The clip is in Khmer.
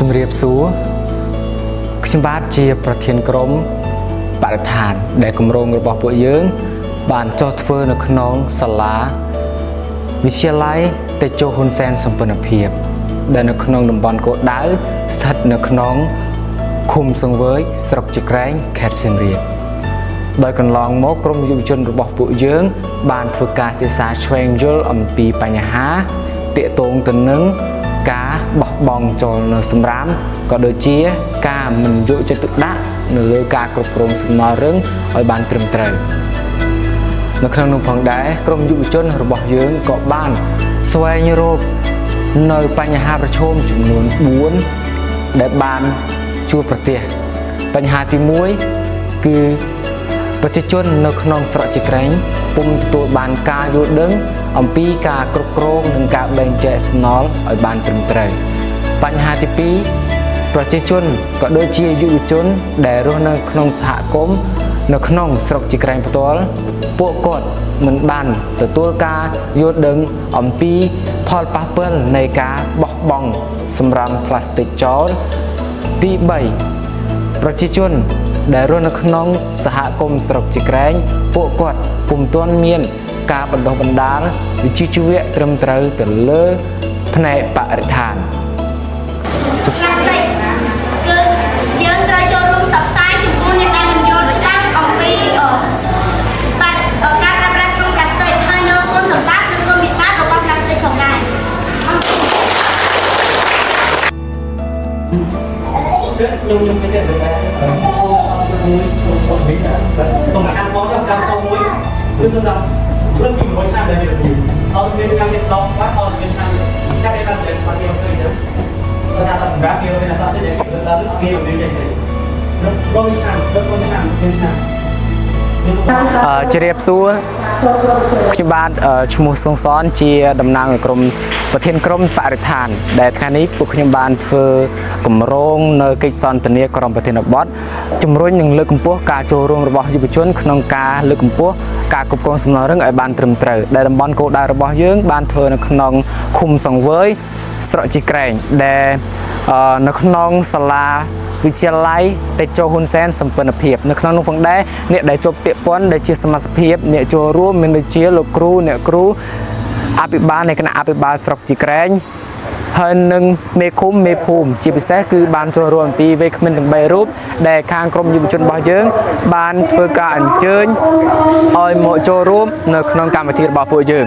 ជំរាបសួរខ្ញុំបាទជាប្រធានក្រុមបរិស្ថានដែលគម្រោងរបស់ពួកយើងបានចុះធ្វើនៅក្នុងសាលាវិទ្យាល័យតេជោហ៊ុនសែនសម្ព័ន្ធភាពដែលនៅក្នុងតំបន់គោលដៅស្ថិតនៅក្នុងឃុំសង្វើយស្រុកជាក្រែងខេត្តសៀមរាបដោយកន្លងមកក្រុមយុវជនរបស់ពួកយើងបានធ្វើការសិក្សាឆ្វេងយល់អំពីបញ្ហាទាក់ទងទៅនឹងការបោះបង់ចោលនៅសម្រាមក៏ដូចជាការមិនយកចិត្តទុកដាក់នៅលើការគ្រប់គ្រងសំណល់រឹងឲ្យបានត្រឹមត្រូវនៅក្នុងនោះផងដែរក្រុមយុវជនរបស់យើងក៏បានស្វែងរកនៅបញ្ហាប្រឈមចំនួន4ដែលបានជួបប្រទះបញ្ហាទី1គឺប្រជាជននៅក្នុងស្រុកជាក្រែងពុំទទួលបានការយល់ដឹងអំពីការគ្រប់គ្រងនិងការបែងចែកសំណល់ឲ្យបានត្រឹមត្រូវបញ្ហាទី2ប្រជាជនក៏ដូចជាយុវជនដែលរស់នៅក្នុងសហគមន៍នៅក្នុងស្រុកជាក្រែងផ្ទាល់ពួកគាត់មិនបានទទួលការយល់ដឹងអំពីផលប៉ះពាល់នៃការបោះបង់សម្រាមផ្លាស្ទិកចោលទី3ប្រជាជនដែលរស់នៅក្នុងសហគមន៍ស្រុកជាក្រែងពួកគាត់ពុំទាន់មានការបណ្ដុះបណ្ដាលវិជ្ជាជីវៈត្រឹមត្រូវទៅលើផ្នែកបរិស្ថានផ្លាស្ទិកគឺយើងត្រូវចូលរួមផ្សព្វផ្សាយចំពោះអ្នកដែលមិនយល់ច្បាស់អំពីការប្រើប្រាស់ក្នុងផ្លាស្ទិកហើយនៅគុណសម្បត្តិនិងគុណវិបត្តិរបស់ផ្លាស្ទិកផងដែរខ្ញុំគិតថាមួយវិញតំណាក់មកដល់ការមួយគឺសម្រាប់ព្រឹកពី1ឆ្នាំដែលមានអត់មានឆ្នាំនេះដល់បាត់អត់មានឆ្នាំតែគេបានចេះបាត់យកទៅចឹងបើថាសម្រាប់គេមានតែស្អីដែលគេដល់គេមានចេះទៅដល់ឆ្នាំមានឆ្នាំជម្រាបសួរខ្ញុំបាទឈ្មោះសុងសនជាតំណាងក្រុមប្រធានក្រុមបរិស្ថានដែលថ្ងៃនេះពួកខ្ញុំបានធ្វើគម្រោងនៅកិច្ចសន្ទនាក្រុមប្រធានបទជំរុញនិងលើកកម្ពស់ការចូលរួមរបស់យុវជនក្នុងការលើកកម្ពស់ការគ្រប់គ្រងសំណល់រឹងឲ្យបានត្រឹមត្រូវដែលតំបន់គោលដៅរបស់យើងបានធ្វើនៅក្នុងឃុំសង្វើយស្រុកជីក្រែងដែលនៅក្នុងសាលាវិទ្យាល័យតេជោហ៊ុនសែនសម្ព័ន្ធភាពនៅក្នុងនោះផងដែរអ្នកដែលជាប់ពាក់ព័ន្ធដែលជាសមាជិកអ្នកចូលរួមមានដូចជាលោកគ្រូអ្នកគ្រូអភិបាលនៃគណៈអភិបាលស្រុកជីក្រែងហើយនឹងមេឃុំមេភូមិជាពិសេសគឺបានចូលរួមអំពីវ័យក្មេងទាំង3រូបដែលខាងក្រុមយុវជនរបស់យើងបានធ្វើការអញ្ជើញឲ្យមកចូលរួមនៅក្នុងកម្មវិធីរបស់ពួកយើង